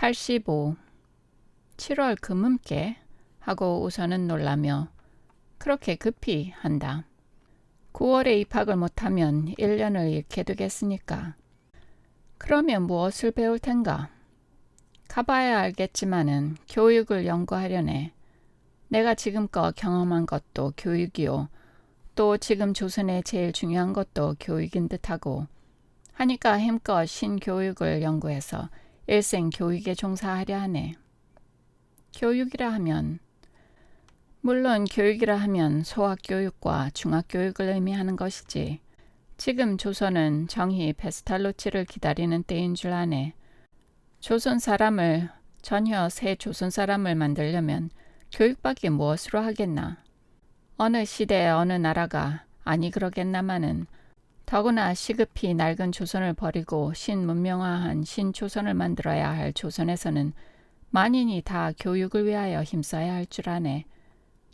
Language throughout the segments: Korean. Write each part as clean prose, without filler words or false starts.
85. 7월 금음께 하고 우선은 놀라며 그렇게 급히 한다. 9월에 입학을 못하면 1년을 잃게 되겠으니까. 그러면 무엇을 배울 텐가? 가봐야 알겠지만은 교육을 연구하려네. 내가 지금껏 경험한 것도 교육이요. 또 지금 조선에 제일 중요한 것도 교육인 듯하고 하니까 힘껏 신교육을 연구해서 일생 교육에 종사하려 하네. 교육이라 하면 물론 교육이라 하면 소학교육과 중학교육을 의미하는 것이지. 지금 조선은 정히 베스탈로치를 기다리는 때인 줄 아네. 조선 사람을 전혀 새 조선 사람을 만들려면 교육밖에 무엇으로 하겠나. 어느 시대 어느 나라가 아니 그러겠나마는 더구나 시급히 낡은 조선을 버리고 신문명화한 신조선을 만들어야 할 조선에서는 만인이 다 교육을 위하여 힘써야 할 줄 아네.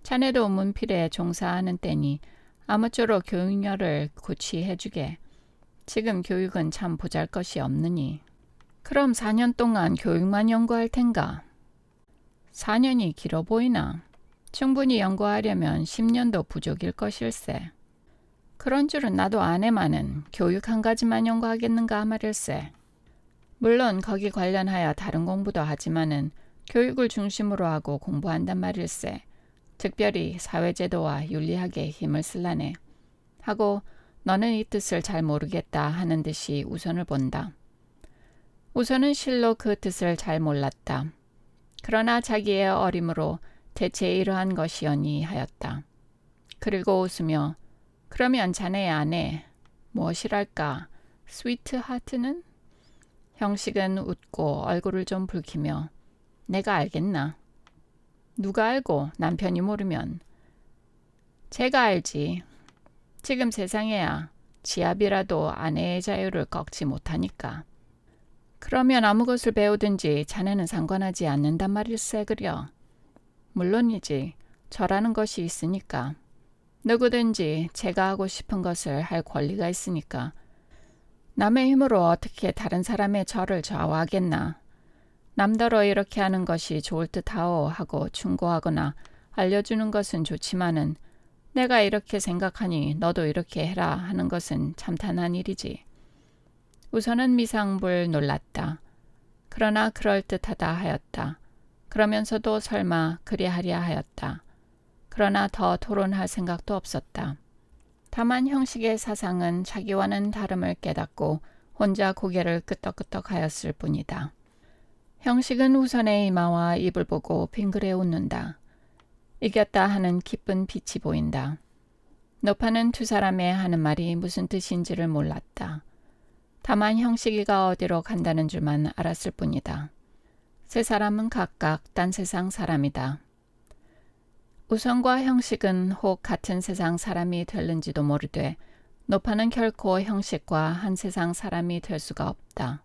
자네도 문필에 종사하는 때니 아무쪼록 교육열을 고취해주게. 지금 교육은 참 보잘것이 없느니. 그럼 4년 동안 교육만 연구할 텐가? 4년이 길어 보이나? 충분히 연구하려면 10년도 부족일 것일세. 그런 줄은 나도 아네마는 교육 한 가지만 연구하겠는가 말일세. 물론 거기 관련하여 다른 공부도 하지만은 교육을 중심으로 하고 공부한단 말일세. 특별히 사회제도와 윤리학에 힘을 쓸라네. 하고 너는 이 뜻을 잘 모르겠다 하는 듯이 우선을 본다. 우선은 실로 그 뜻을 잘 몰랐다. 그러나 자기의 어림으로 대체 이러한 것이오니 하였다. 그리고 웃으며 그러면 자네의 아내 무엇이랄까 스위트 하트는? 형식은 웃고 얼굴을 좀 붉히며 내가 알겠나? 누가 알고 남편이 모르면. 제가 알지. 지금 세상에야 지압이라도 아내의 자유를 꺾지 못하니까. 그러면 아무 것을 배우든지 자네는 상관하지 않는단 말일세 그려. 물론이지. 저라는 것이 있으니까. 누구든지 제가 하고 싶은 것을 할 권리가 있으니까. 남의 힘으로 어떻게 다른 사람의 저를 좌우하겠나. 남더러 이렇게 하는 것이 좋을 듯하오 하고 충고하거나 알려주는 것은 좋지만은 내가 이렇게 생각하니 너도 이렇게 해라 하는 것은 참탄한 일이지. 우선은 미상불 놀랐다. 그러나 그럴듯하다 하였다. 그러면서도 설마 그리하랴 하였다. 그러나 더 토론할 생각도 없었다. 다만 형식의 사상은 자기와는 다름을 깨닫고 혼자 고개를 끄덕끄덕 하였을 뿐이다. 형식은 우선의 이마와 입을 보고 빙그레 웃는다. 이겼다 하는 기쁜 빛이 보인다. 노파는 두 사람의 하는 말이 무슨 뜻인지를 몰랐다. 다만 형식이가 어디로 간다는 줄만 알았을 뿐이다. 세 사람은 각각 딴 세상 사람이다. 우선과 형식은 혹 같은 세상 사람이 될는지도 모르되 노파는 결코 형식과 한 세상 사람이 될 수가 없다.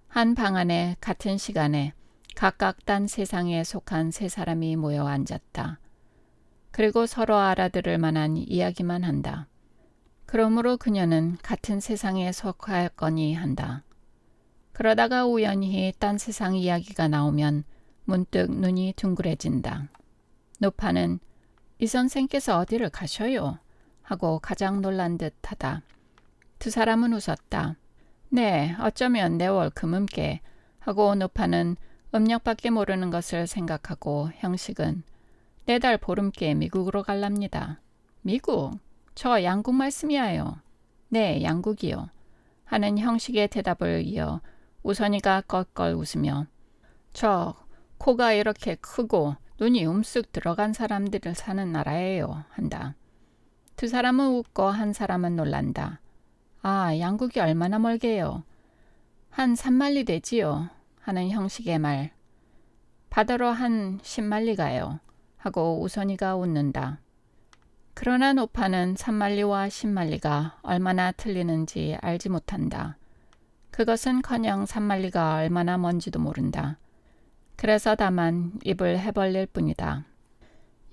한 방 안에 같은 시간에 각각 딴 세상에 속한 세 사람이 모여 앉았다. 그리고 서로 알아들을 만한 이야기만 한다. 그러므로 그녀는 같은 세상에 속하였거니 한다. 그러다가 우연히 딴 세상 이야기가 나오면 문득 눈이 둥그레진다. 노파는 이 선생께서 어디를 가셔요? 하고 가장 놀란 듯하다. 두 사람은 웃었다. 네, 어쩌면 내월 금음께 하고 노파는 음력밖에 모르는 것을 생각하고 형식은 내달 보름께 미국으로 갈랍니다. 미국? 저 양국 말씀이야요. 네, 양국이요. 하는 형식의 대답을 이어 우선이가 껄껄 웃으며 저 코가 이렇게 크고 눈이 움쓱 들어간 사람들을 사는 나라예요. 한다. 두 사람은 웃고 한 사람은 놀란다. 아, 양국이 얼마나 멀게요? 한 3만리 되지요. 하는 형식의 말. 바다로 한 10만리 가요. 하고 우선이가 웃는다. 그러나 노파는 3만리와 10만리가 얼마나 틀리는지 알지 못한다. 그것은커녕 3만리가 얼마나 먼지도 모른다. 그래서 다만 입을 해벌릴 뿐이다.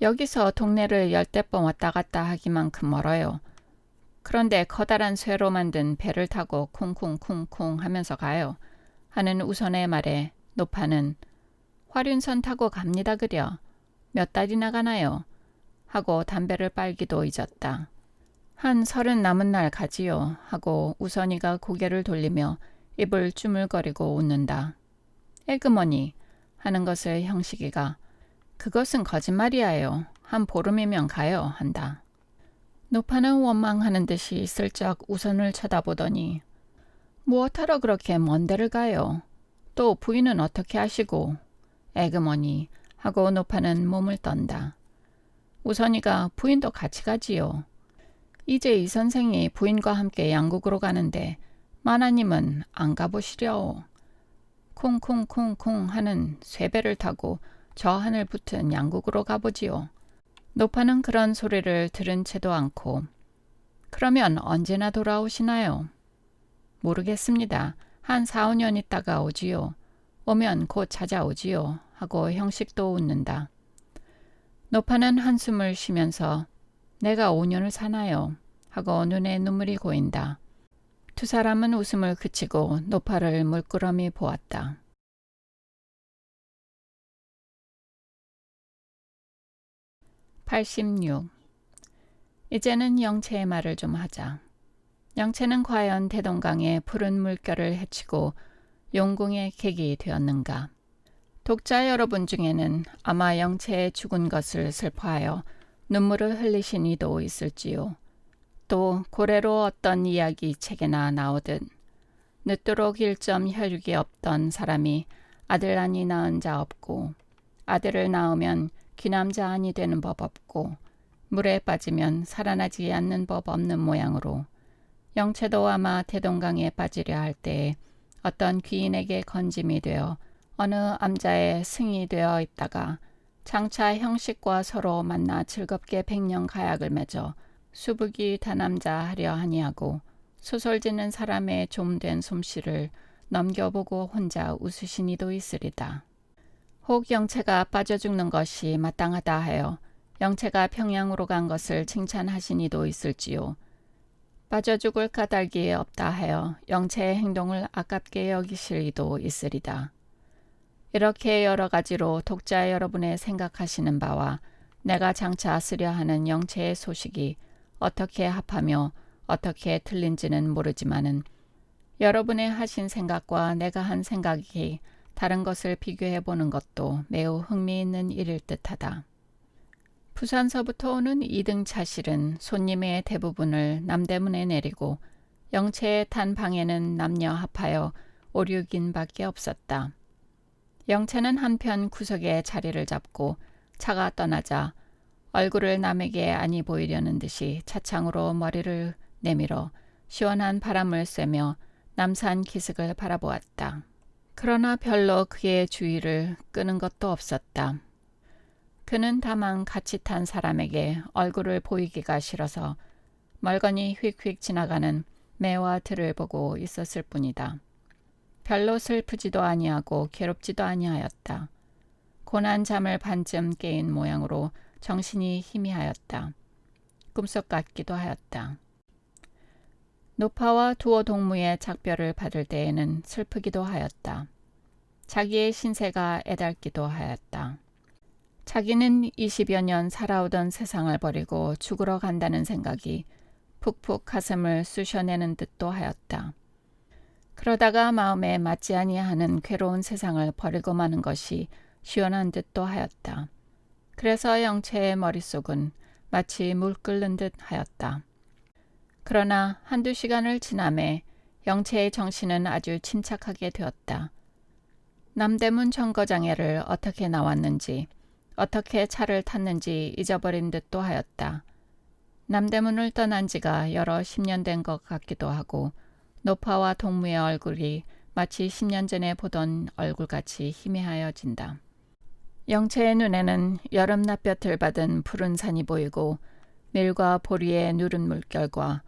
여기서 동네를 열댓 번 왔다 갔다 하기만큼 멀어요. 그런데 커다란 쇠로 만든 배를 타고 쿵쿵쿵쿵 하면서 가요. 하는 우선의 말에 노파는 화륜선 타고 갑니다 그려. 몇 달이나 가나요? 하고 담배를 빨기도 잊었다. 한 30 남은 날 가지요. 하고 우선이가 고개를 돌리며 입을 주물거리고 웃는다. 에그머니 하는 것을 형식이가 그것은 거짓말이야요. 한 보름이면 가요. 한다. 노파는 원망하는 듯이 슬쩍 우선을 쳐다보더니 무엇하러 그렇게 먼 데를 가요? 또 부인은 어떻게 하시고? 에그머니 하고 노파는 몸을 떤다. 우선이가 부인도 같이 가지요. 이제 이 선생이 부인과 함께 양국으로 가는데 마나님은 안 가보시려. 콩콩콩콩 하는 쇠배를 타고 저 하늘 붙은 양국으로 가보지요. 노파는 그런 소리를 들은 채도 않고 그러면 언제나 돌아오시나요? 모르겠습니다. 한 4, 5년 있다가 오지요. 오면 곧 찾아오지요. 하고 형식도 웃는다. 노파는 한숨을 쉬면서 내가 5년을 사나요? 하고 눈에 눈물이 고인다. 두 사람은 웃음을 그치고 노파를 물끄러미 보았다. 86. 이제는 영채의 말을 좀 하자. 영채는 과연 대동강의 푸른 물결을 헤치고 용궁의 객이 되었는가? 독자 여러분 중에는 아마 영채의 죽은 것을 슬퍼하여 눈물을 흘리신 이도 있을지요. 또 고래로 어떤 이야기 책에나 나오듯 늦도록 일점 혈육이 없던 사람이 아들 아니 낳은 자 없고 아들을 낳으면 귀남자 아니 되는 법 없고 물에 빠지면 살아나지 않는 법 없는 모양으로 영채도 아마 대동강에 빠지려 할 때에 어떤 귀인에게 건짐이 되어 어느 암자의 승이 되어 있다가 장차 형식과 서로 만나 즐겁게 백년 가약을 맺어 수북이 다남자 하려 하니하고 소설 짓는 사람의 좀 된 솜씨를 넘겨보고 혼자 웃으신 이도 있으리다. 혹 영채가 빠져 죽는 것이 마땅하다 하여 영채가 평양으로 간 것을 칭찬하신 이도 있을지요. 빠져 죽을 까닭이 없다 하여 영채의 행동을 아깝게 여기실 이도 있으리다. 이렇게 여러 가지로 독자 여러분의 생각하시는 바와 내가 장차 쓰려 하는 영채의 소식이 어떻게 합하며 어떻게 틀린지는 모르지만은 여러분의 하신 생각과 내가 한 생각이 다른 것을 비교해 보는 것도 매우 흥미있는 일일 듯하다. 부산서부터 오는 2등 차실은 손님의 대부분을 남대문에 내리고 영채에 탄 방에는 남녀 합하여 5, 6인 밖에 없었다. 영채는 한편 구석에 자리를 잡고 차가 떠나자 얼굴을 남에게 아니 보이려는 듯이 차창으로 머리를 내밀어 시원한 바람을 쐬며 남산 기슭을 바라보았다. 그러나 별로 그의 주의를 끄는 것도 없었다. 그는 다만 같이 탄 사람에게 얼굴을 보이기가 싫어서 멀거니 휙휙 지나가는 매와 들을 보고 있었을 뿐이다. 별로 슬프지도 아니하고 괴롭지도 아니하였다. 고난 잠을 반쯤 깨인 모양으로 정신이 희미하였다. 꿈속 같기도 하였다. 노파와 두어 동무의 작별을 받을 때에는 슬프기도 하였다. 자기의 신세가 애달기도 하였다. 자기는 20여 년 살아오던 세상을 버리고 죽으러 간다는 생각이 푹푹 가슴을 쑤셔내는 듯도 하였다. 그러다가 마음에 맞지 아니하는 괴로운 세상을 버리고 마는 것이 시원한 듯도 하였다. 그래서 영채의 머릿속은 마치 물 끓는 듯 하였다. 그러나 한두 시간을 지남에 영채의 정신은 아주 침착하게 되었다. 남대문 정거장애를 어떻게 나왔는지 어떻게 차를 탔는지 잊어버린 듯도 하였다. 남대문을 떠난 지가 여러 10년 된 것 같기도 하고 노파와 동무의 얼굴이 마치 10년 전에 보던 얼굴같이 희미하여진다. 영채의 눈에는 여름 낯볕을 받은 푸른 산이 보이고 밀과 보리의 누른 물결과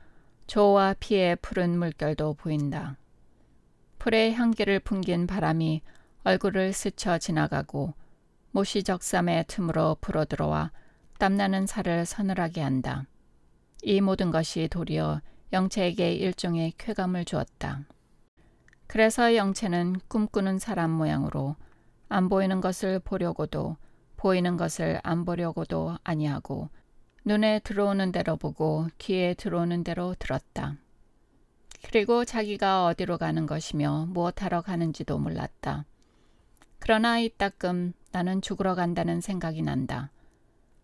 조와 피의 푸른 물결도 보인다. 풀의 향기를 풍긴 바람이 얼굴을 스쳐 지나가고 모시적삼의 틈으로 불어들어와 땀나는 살을 서늘하게 한다. 이 모든 것이 도리어 영채에게 일종의 쾌감을 주었다. 그래서 영채는 꿈꾸는 사람 모양으로 안 보이는 것을 보려고도 보이는 것을 안 보려고도 아니하고 눈에 들어오는 대로 보고 귀에 들어오는 대로 들었다. 그리고 자기가 어디로 가는 것이며 무엇하러 가는지도 몰랐다. 그러나 이따금 나는 죽으러 간다는 생각이 난다.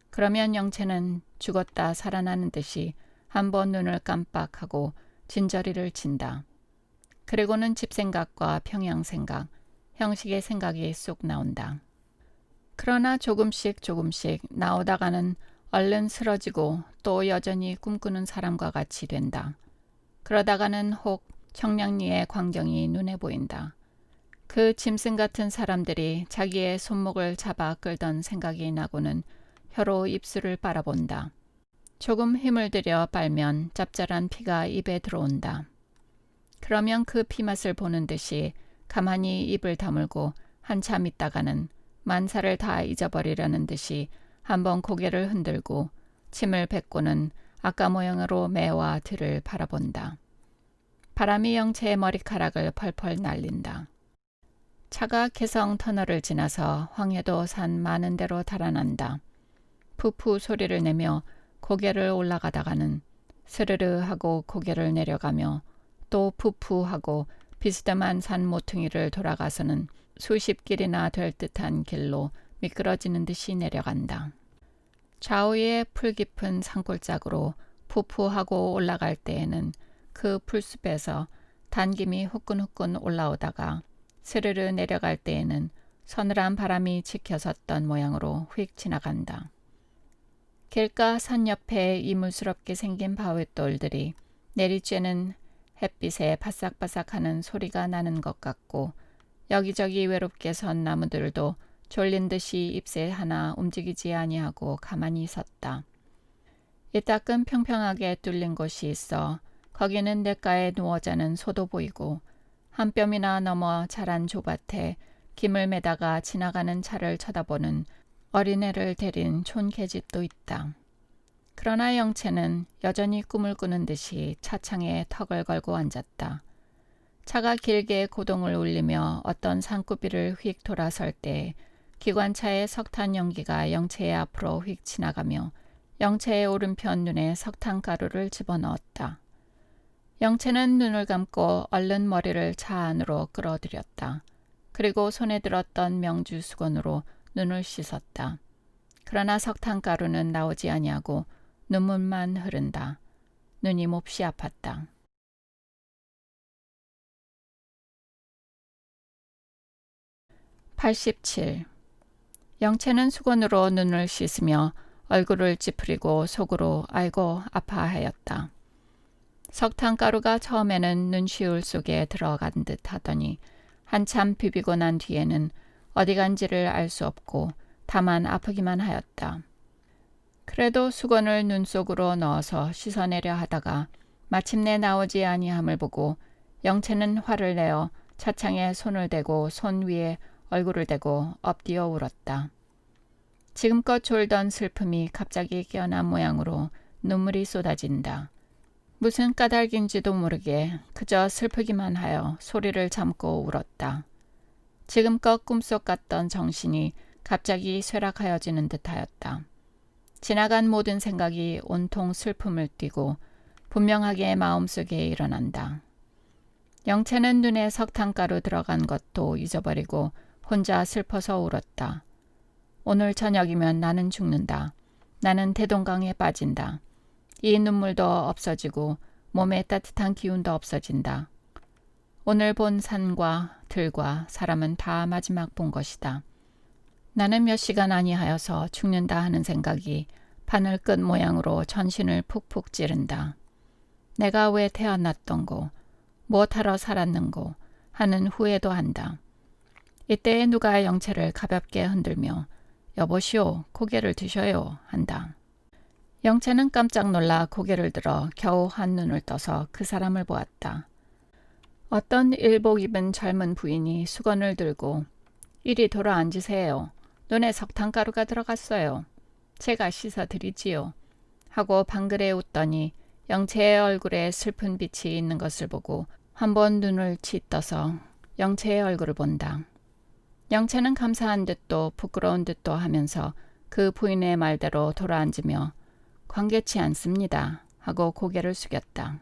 그러면 영채는 죽었다 살아나는 듯이 한번 눈을 깜빡하고 진저리를 친다. 그리고는 집 생각과 평양 생각, 형식의 생각이 쑥 나온다. 그러나 조금씩 나오다가는 얼른 쓰러지고 또 여전히 꿈꾸는 사람과 같이 된다. 그러다가는 혹 청량리의 광경이 눈에 보인다. 그 짐승 같은 사람들이 자기의 손목을 잡아 끌던 생각이 나고는 혀로 입술을 빨아본다. 조금 힘을 들여 빨면 짭짤한 피가 입에 들어온다. 그러면 그 피맛을 보는 듯이 가만히 입을 다물고 한참 있다가는 만사를 다 잊어버리려는 듯이 한번 고개를 흔들고 침을 뱉고는 아까 모양으로 매와 들을 바라본다. 바람이 영채의 머리카락을 펄펄 날린다. 차가 개성 터널을 지나서 황해도 산 많은 데로 달아난다. 푸푸 소리를 내며 고개를 올라가다가는 스르르 하고 고개를 내려가며 또 푸푸 하고 비스듬한 산 모퉁이를 돌아가서는 수십 길이나 될 듯한 길로 미끄러지는 듯이 내려간다. 좌우에 풀 깊은 산골짜기로 푸푸하고 올라갈 때에는 그 풀숲에서 단김이 후끈후끈 올라오다가 스르르 내려갈 때에는 서늘한 바람이 지켜섰던 모양으로 휙 지나간다. 길가 산 옆에 이물스럽게 생긴 바위돌들이 내리쬐는 햇빛에 바싹바싹하는 소리가 나는 것 같고 여기저기 외롭게 선 나무들도 졸린 듯이 잎새 하나 움직이지 아니하고 가만히 섰다. 이따금 평평하게 뚫린 곳이 있어 거기는 냇가에 누워 자는 소도 보이고 한 뼘이나 넘어 자란 조밭에 김을 매다가 지나가는 차를 쳐다보는 어린애를 데린 촌계집도 있다. 그러나 영채는 여전히 꿈을 꾸는 듯이 차창에 턱을 걸고 앉았다. 차가 길게 고동을 울리며 어떤 산구비를 휙 돌아설 때 기관차의 석탄 연기가 영채의 앞으로 휙 지나가며 영채의 오른편 눈에 석탄가루를 집어넣었다. 영채는 눈을 감고 얼른 머리를 차 안으로 끌어들였다. 그리고 손에 들었던 명주 수건으로 눈을 씻었다. 그러나 석탄가루는 나오지 아니하고 눈물만 흐른다. 눈이 몹시 아팠다. 87. 영채는 수건으로 눈을 씻으며 얼굴을 찌푸리고 속으로 아이고 아파하였다. 석탄가루가 처음에는 눈시울 속에 들어간 듯 하더니 한참 비비고 난 뒤에는 어디 간지를 알 수 없고 다만 아프기만 하였다. 그래도 수건을 눈 속으로 넣어서 씻어내려 하다가 마침내 나오지 아니함을 보고 영채는 화를 내어 차창에 손을 대고 손 위에 얼굴을 대고 엎드려 울었다. 지금껏 졸던 슬픔이 갑자기 깨어난 모양으로 눈물이 쏟아진다. 무슨 까닭인지도 모르게 그저 슬프기만 하여 소리를 참고 울었다. 지금껏 꿈속 같던 정신이 갑자기 쇠락하여지는 듯하였다. 지나간 모든 생각이 온통 슬픔을 띠고 분명하게 마음속에 일어난다. 영채는 눈에 석탄가루 들어간 것도 잊어버리고 혼자 슬퍼서 울었다. 오늘 저녁이면 나는 죽는다. 나는 대동강에 빠진다. 이 눈물도 없어지고 몸에 따뜻한 기운도 없어진다. 오늘 본 산과 들과 사람은 다 마지막 본 것이다. 나는 몇 시간 아니하여서 죽는다 하는 생각이 바늘 끝 모양으로 전신을 푹푹 찌른다. 내가 왜 태어났던고, 무엇하러 살았는고 하는 후회도 한다. 이때에 누가 영채를 가볍게 흔들며 여보시오, 고개를 드셔요 한다. 영채는 깜짝 놀라 고개를 들어 겨우 한눈을 떠서 그 사람을 보았다. 어떤 일복 입은 젊은 부인이 수건을 들고 이리 돌아 앉으세요. 눈에 석탄가루가 들어갔어요. 제가 씻어드리지요. 하고 방글에 웃더니 영채의 얼굴에 슬픈 빛이 있는 것을 보고 한번 눈을 치 떠서 영채의 얼굴을 본다. 영채는 감사한 듯도 부끄러운 듯도 하면서 그 부인의 말대로 돌아앉으며 관계치 않습니다 하고 고개를 숙였다.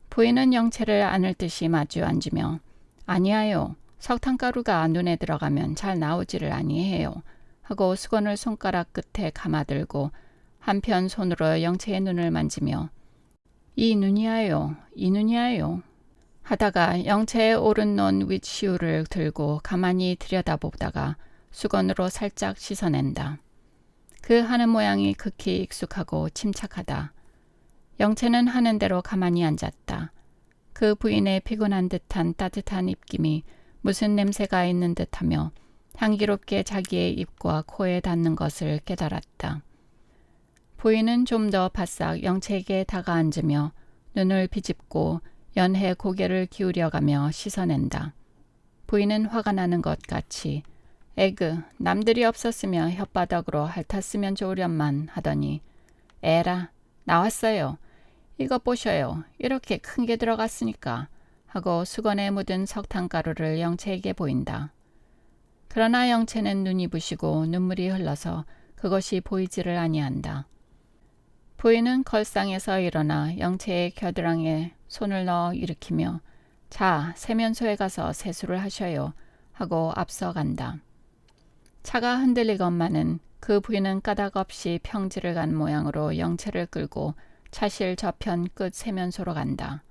부인은 영채를 안을 듯이 마주 앉으며 아니하요. 석탄가루가 눈에 들어가면 잘 나오지를 아니해요 하고 수건을 손가락 끝에 감아들고 한편 손으로 영채의 눈을 만지며 이 눈이야요. 이 눈이야요. 하다가 영채의 오른눈 윗시울을 들고 가만히 들여다보다가 수건으로 살짝 씻어낸다. 그 하는 모양이 극히 익숙하고 침착하다. 영채는 하는 대로 가만히 앉았다. 그 부인의 피곤한 듯한 따뜻한 입김이 무슨 냄새가 있는 듯하며 향기롭게 자기의 입과 코에 닿는 것을 깨달았다. 부인은 좀 더 바싹 영채에게 다가앉으며 눈을 비집고 연해 고개를 기울여가며 씻어낸다. 부인은 화가 나는 것 같이 에그 남들이 없었으면 혓바닥으로 핥았으면 좋으련만 하더니 에라 나왔어요. 이거 보셔요. 이렇게 큰 게 들어갔으니까 하고 수건에 묻은 석탄가루를 영채에게 보인다. 그러나 영채는 눈이 부시고 눈물이 흘러서 그것이 보이지를 아니한다. 부인은 걸상에서 일어나 영채의 겨드랑이에 손을 넣어 일으키며 자, 세면소에 가서 세수를 하셔요 하고 앞서간다. 차가 흔들리건만은 그 부인은 까닭 없이 평지를 간 모양으로 영채를 끌고 차실 저편 끝 세면소로 간다.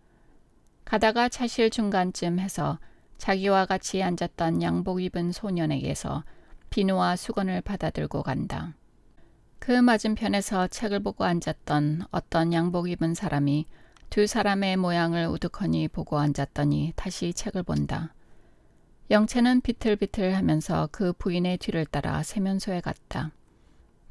가다가 차실 중간쯤 해서 자기와 같이 앉았던 양복 입은 소년에게서 비누와 수건을 받아들고 간다. 그 맞은편에서 책을 보고 앉았던 어떤 양복 입은 사람이 두 사람의 모양을 우두커니 보고 앉았더니 다시 책을 본다. 영채는 비틀비틀하면서 그 부인의 뒤를 따라 세면소에 갔다.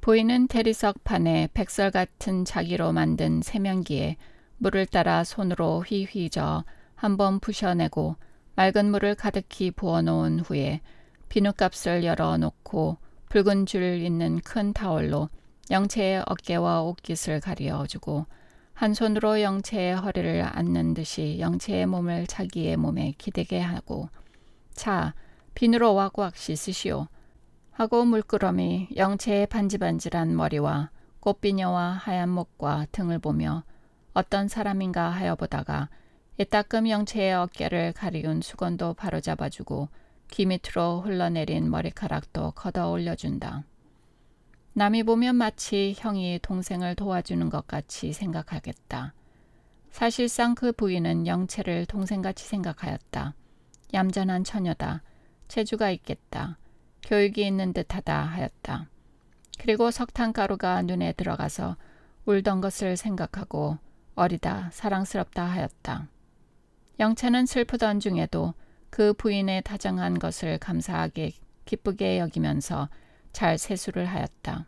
부인은 대리석 판에 백설 같은 자기로 만든 세면기에 물을 따라 손으로 휘휘 저어 한번 부셔내고 맑은 물을 가득히 부어놓은 후에 비누값을 열어놓고 붉은 줄 있는 큰 타월로 영채의 어깨와 옷깃을 가려주고 한 손으로 영채의 허리를 안는 듯이 영채의 몸을 자기의 몸에 기대게 하고 자, 비누로 왁왁 씻으시오 하고 물끄러미 영채의 반질반질한 머리와 꽃비녀와 하얀 목과 등을 보며 어떤 사람인가 하여 보다가 이따금 영채의 어깨를 가리운 수건도 바로잡아주고 귀 밑으로 흘러내린 머리카락도 걷어 올려준다. 남이 보면 마치 형이 동생을 도와주는 것 같이 생각하겠다. 사실상 그 부인은 영채를 동생같이 생각하였다. 얌전한 처녀다. 재주가 있겠다. 교육이 있는 듯하다 하였다. 그리고 석탄가루가 눈에 들어가서 울던 것을 생각하고 어리다 사랑스럽다 하였다. 영채는 슬프던 중에도 그 부인의 다정한 것을 감사하게 기쁘게 여기면서 잘 세수를 하였다.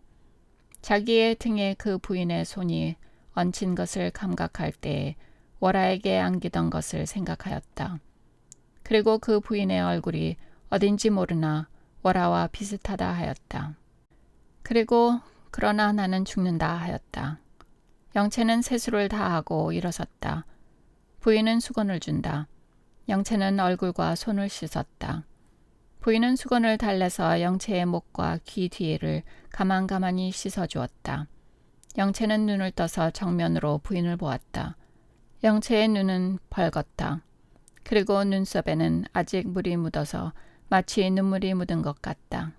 자기의 등에 그 부인의 손이 얹힌 것을 감각할 때에 월아에게 안기던 것을 생각하였다. 그리고 그 부인의 얼굴이 어딘지 모르나 월아와 비슷하다 하였다. 그리고 그러나 나는 죽는다 하였다. 영채는 세수를 다 하고 일어섰다. 부인은 수건을 준다. 영채는 얼굴과 손을 씻었다. 부인은 수건을 달래서 영채의 목과 귀 뒤를 가만가만히 씻어주었다. 영채는 눈을 떠서 정면으로 부인을 보았다. 영채의 눈은 벌겋다. 그리고 눈썹에는 아직 물이 묻어서 마치 눈물이 묻은 것 같다.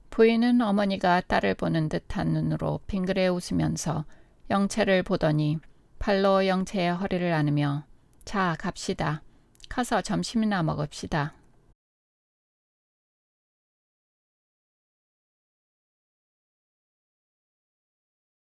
부인은 어머니가 딸을 보는 듯한 눈으로 빙그레 웃으면서 영채를 보더니 팔로 영채의 허리를 안으며 자 갑시다. 가서 점심이나 먹읍시다.